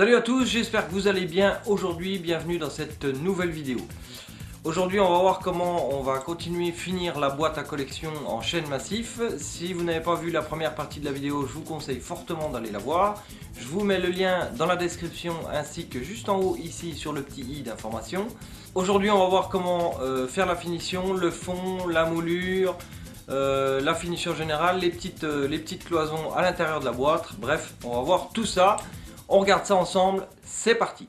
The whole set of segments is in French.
Salut à tous, j'espère que vous allez bien aujourd'hui, bienvenue dans cette nouvelle vidéo. Aujourd'hui on va voir comment on va continuer finir la boîte à collection en chêne massif. Si vous n'avez pas vu la première partie de la vidéo, je vous conseille fortement d'aller la voir. Je vous mets le lien dans la description ainsi que juste en haut ici sur le petit i d'information. Aujourd'hui on va voir comment faire la finition, le fond, la moulure, la finition générale, les petites cloisons à l'intérieur de la boîte. Bref, on va voir tout ça. On regarde ça ensemble, c'est parti!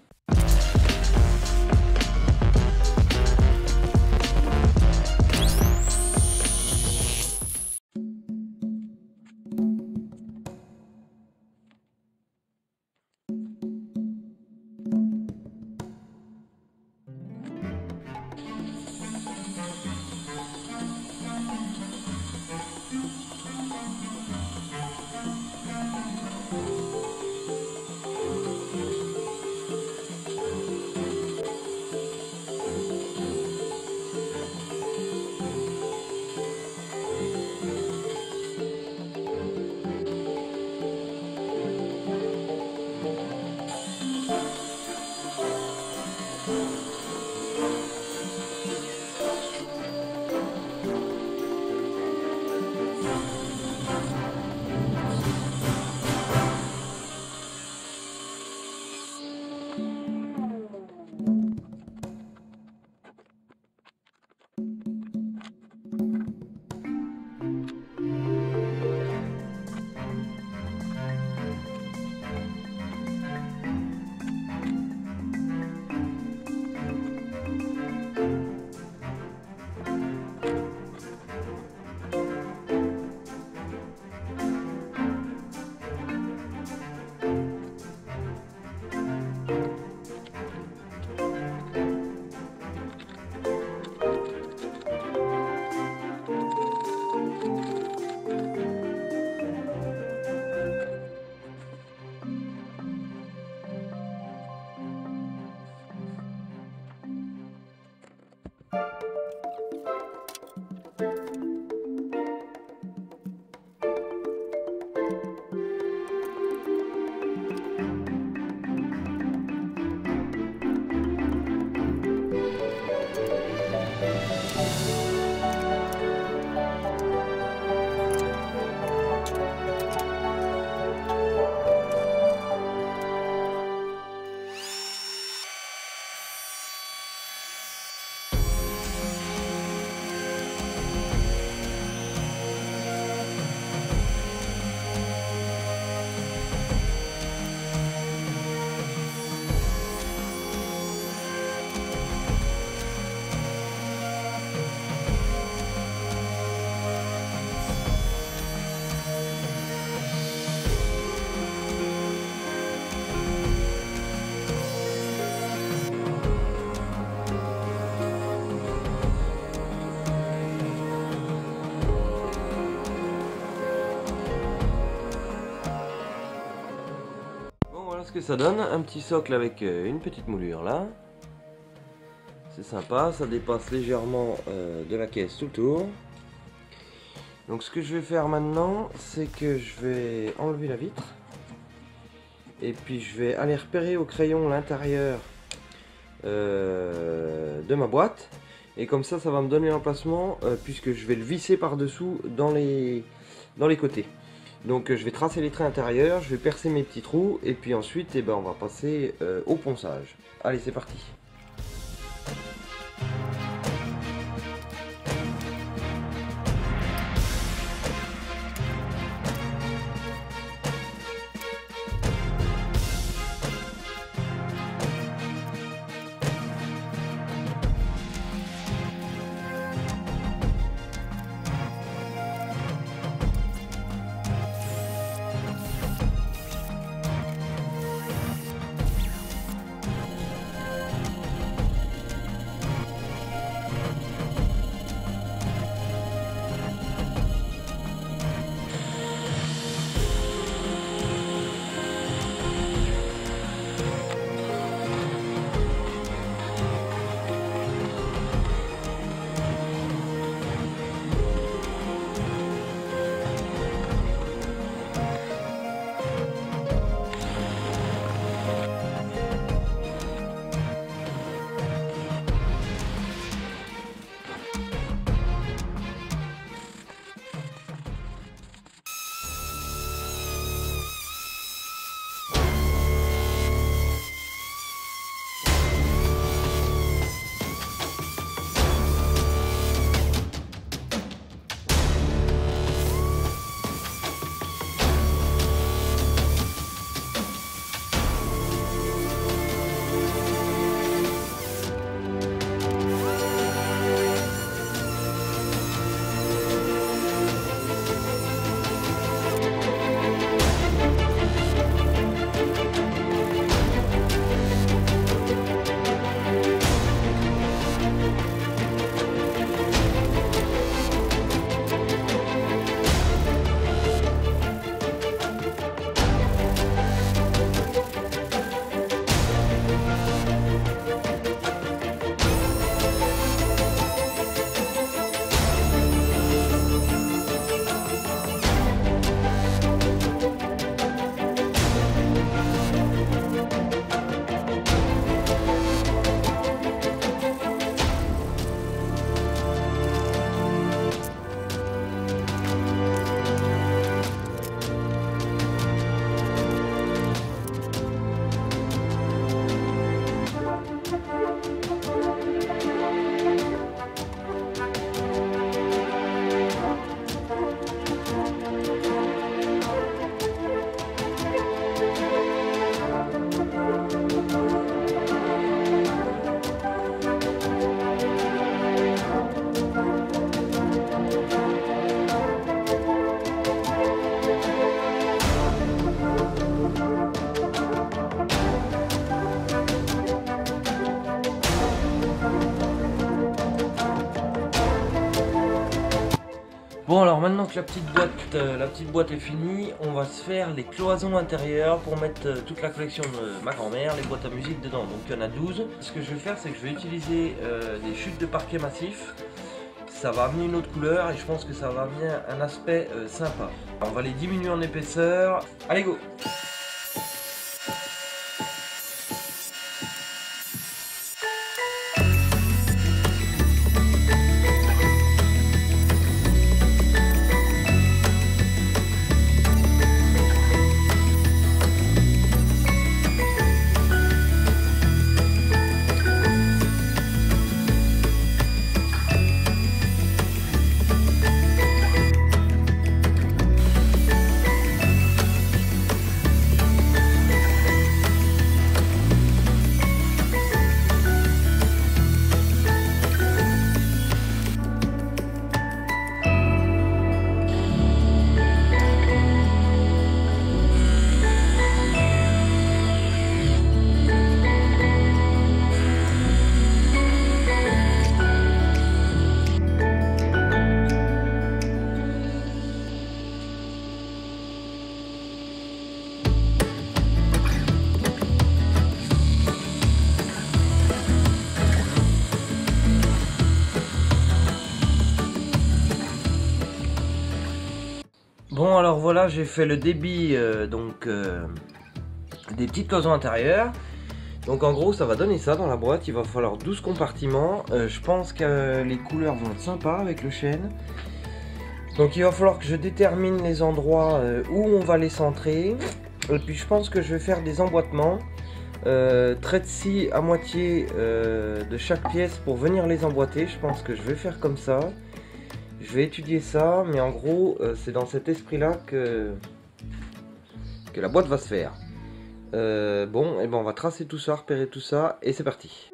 Ce que ça donne, un petit socle avec une petite moulure là, c'est sympa, ça dépasse légèrement de la caisse tout le tour. Donc ce que je vais faire maintenant, c'est que je vais enlever la vitre et puis je vais aller repérer au crayon l'intérieur de ma boîte, et comme ça va me donner l'emplacement puisque je vais le visser par dessous dans les côtés. Donc je vais tracer les traits intérieurs, je vais percer mes petits trous et puis ensuite on va passer au ponçage. Allez, c'est parti. Bon, alors maintenant que la petite boîte est finie, on va se faire les cloisons intérieures pour mettre toute la collection de ma grand-mère, les boîtes à musique dedans. Donc il y en a 12. Ce que je vais faire, c'est que je vais utiliser des chutes de parquet massif. Ça va amener une autre couleur et je pense que ça va amener un aspect sympa. Alors, on va les diminuer en épaisseur. Allez, go! Bon, alors voilà, j'ai fait le débit des petites cloisons intérieures. Donc en gros ça va donner ça dans la boîte. Il va falloir 12 compartiments. Je pense que les couleurs vont être sympas avec le chêne. Donc il va falloir que je détermine les endroits où on va les centrer. Et puis je pense que je vais faire des emboîtements. Trait de scie à moitié de chaque pièce pour venir les emboîter. Je pense que je vais faire comme ça. Je vais étudier ça, mais en gros, c'est dans cet esprit-là que la boîte va se faire. Bon, et ben on va tracer tout ça, repérer tout ça, et c'est parti.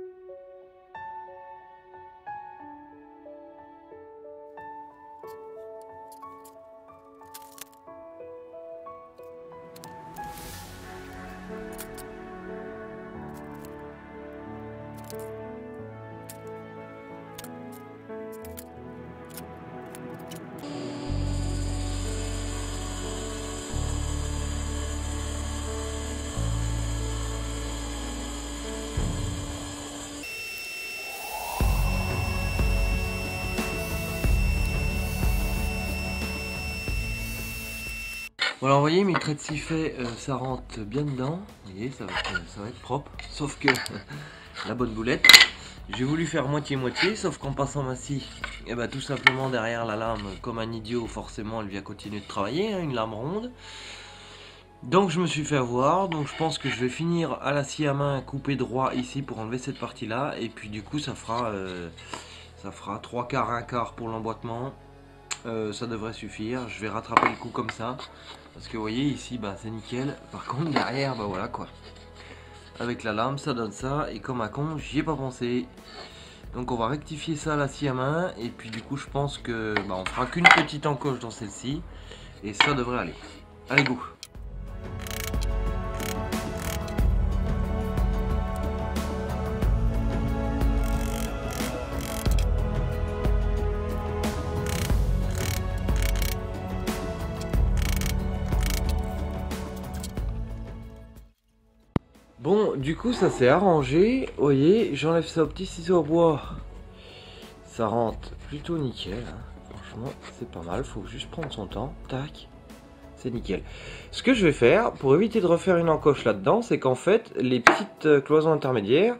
Voilà, vous voyez, mes traits de scie faits, ça rentre bien dedans. Vous voyez, ça va être propre. Sauf que la bonne boulette, j'ai voulu faire moitié-moitié, sauf qu'en passant ma scie, et ben, tout simplement derrière la lame, comme un idiot, forcément, elle vient continuer de travailler, hein, une lame ronde. Donc je me suis fait avoir, donc je pense que je vais finir à la scie à main, couper droit ici pour enlever cette partie-là. Et puis du coup, ça fera 3 quarts, 1 quart pour l'emboîtement. Ça devrait suffire. Je vais rattraper le coup comme ça. Parce que vous voyez ici, bah, c'est nickel. Par contre derrière, bah voilà quoi. Avec la lame, ça donne ça. Et comme un con, j'y ai pas pensé. Donc on va rectifier ça à la scie à main. Et puis du coup, je pense que bah, on fera qu'une petite encoche dans celle-ci. Et ça devrait aller. Allez, go! Bon, du coup, ça s'est arrangé. Vous voyez, j'enlève ça au petit ciseau à bois. Ça rentre plutôt nickel. Hein. Franchement, c'est pas mal. Faut juste prendre son temps. Tac. C'est nickel. Ce que je vais faire, pour éviter de refaire une encoche là-dedans, c'est qu'en fait, les petites cloisons intermédiaires,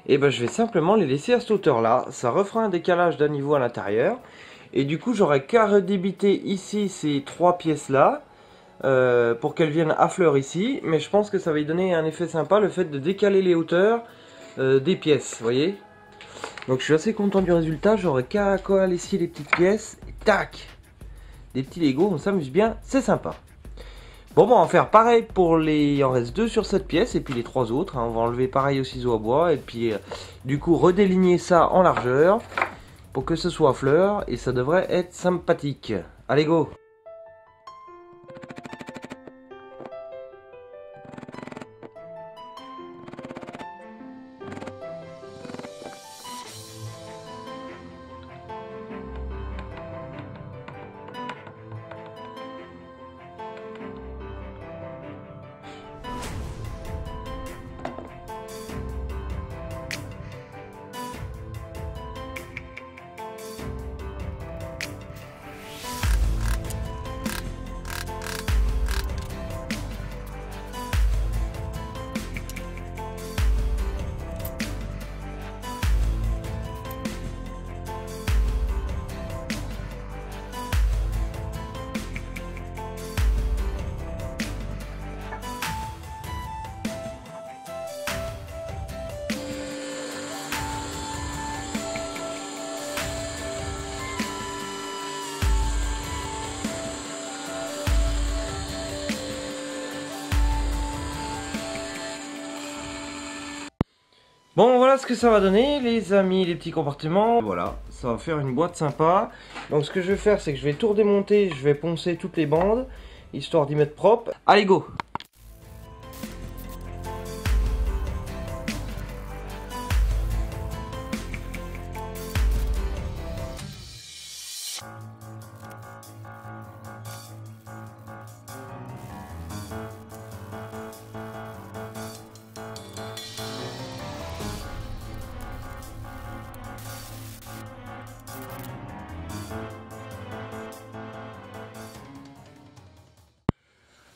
et ben, je vais simplement les laisser à cette hauteur-là. Ça refera un décalage d'un niveau à l'intérieur. Et du coup, j'aurai qu'à redébiter ici ces 3 pièces-là. Pour qu'elles viennent à fleur ici, mais je pense que ça va y donner un effet sympa, le fait de décaler les hauteurs des pièces, vous voyez. Donc je suis assez content du résultat, j'aurai qu'à coller ici les petites pièces, et tac, des petits Lego, on s'amuse bien, c'est sympa. Bon, on va faire pareil pour les, il en reste 2 sur cette pièce, et puis les 3 autres, hein. On va enlever pareil au ciseau à bois, et puis du coup redéligner ça en largeur, pour que ce soit à fleur, et ça devrait être sympathique. Allez, go! Bon, voilà ce que ça va donner, les amis, les petits compartiments. Voilà, ça va faire une boîte sympa. Donc ce que je vais faire, c'est que je vais tout redémonter, je vais poncer toutes les bandes, histoire d'y mettre propre. Allez, go!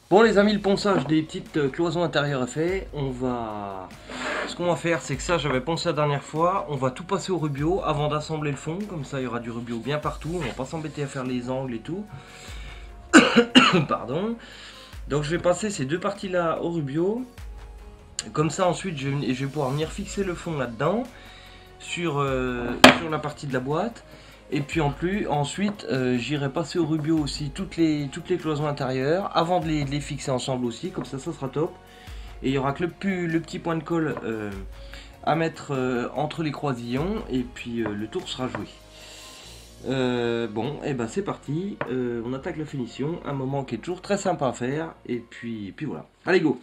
Bon les amis, le ponçage des petites cloisons intérieures est fait. Ce qu'on va faire, c'est que ça j'avais poncé la dernière fois. On va tout passer au rubio avant d'assembler le fond. Comme ça il y aura du rubio bien partout. On va pas s'embêter à faire les angles et tout. Pardon. Donc je vais passer ces deux parties là au rubio. Comme ça ensuite je vais pouvoir venir fixer le fond là-dedans. Sur la partie de la boîte. Et puis ensuite j'irai passer au rubio aussi toutes les cloisons intérieures avant de les fixer ensemble aussi, comme ça sera top. Et il y aura que le petit point de colle à mettre entre les croisillons et puis le tour sera joué. Bon, et ben c'est parti, on attaque la finition, un moment qui est toujours très sympa à faire et puis voilà. Allez go!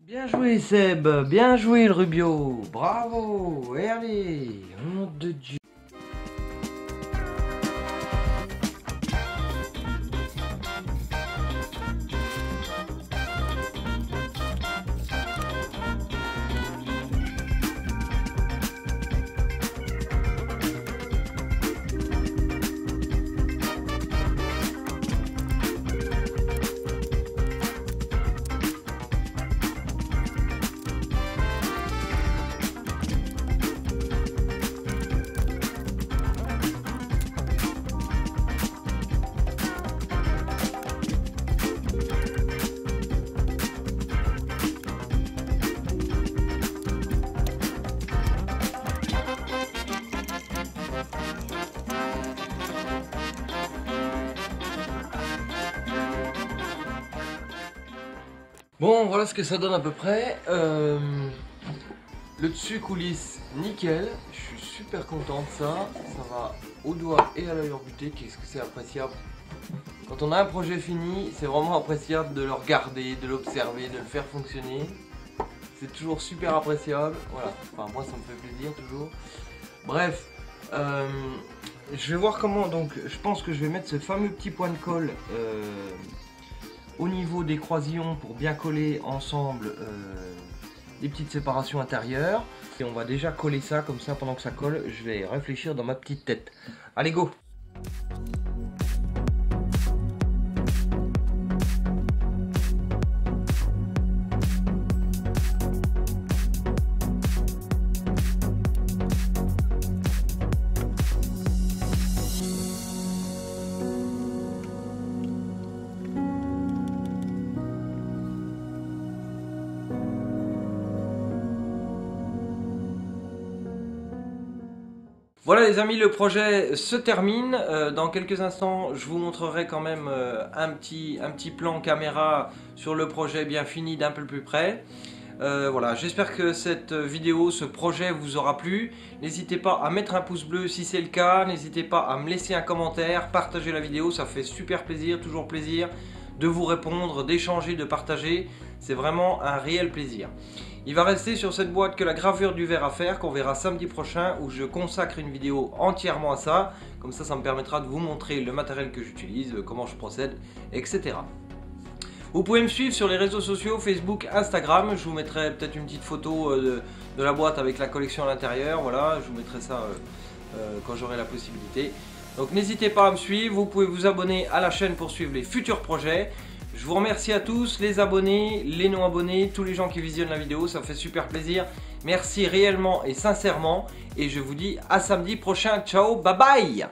Bien joué Seb, bien joué le rubio, bravo, et allez, nom de Dieu. Bon, voilà ce que ça donne à peu près. Le dessus coulisse nickel. Je suis super content de ça. Ça va au doigt et à l'œil rebuté. Qu'est-ce que c'est appréciable. Quand on a un projet fini, c'est vraiment appréciable de le regarder, de l'observer, de le faire fonctionner. C'est toujours super appréciable. Voilà. Enfin, moi, ça me fait plaisir toujours. Bref. Je vais voir comment. Donc, je pense que je vais mettre ce fameux petit point de colle au niveau des croisillons pour bien coller ensemble les petites séparations intérieures. Et on va déjà coller ça, comme ça pendant que ça colle, je vais réfléchir dans ma petite tête. Allez go! Voilà les amis, le projet se termine. Dans quelques instants, je vous montrerai quand même un petit plan caméra sur le projet bien fini d'un peu plus près. Voilà, j'espère que cette vidéo, ce projet vous aura plu. N'hésitez pas à mettre un pouce bleu si c'est le cas. N'hésitez pas à me laisser un commentaire, partager la vidéo, ça fait super plaisir, toujours plaisir de vous répondre, d'échanger, de partager. C'est vraiment un réel plaisir. Il va rester sur cette boîte que la gravure du verre à faire, qu'on verra samedi prochain, où je consacre une vidéo entièrement à ça. Comme ça, ça me permettra de vous montrer le matériel que j'utilise, comment je procède, etc. Vous pouvez me suivre sur les réseaux sociaux, Facebook, Instagram. Je vous mettrai peut-être une petite photo de la boîte avec la collection à l'intérieur. Voilà, je vous mettrai ça quand j'aurai la possibilité. Donc n'hésitez pas à me suivre. Vous pouvez vous abonner à la chaîne pour suivre les futurs projets. Je vous remercie à tous, les abonnés, les non abonnés, tous les gens qui visionnent la vidéo, ça me fait super plaisir. Merci réellement et sincèrement et je vous dis à samedi prochain. Ciao, bye bye.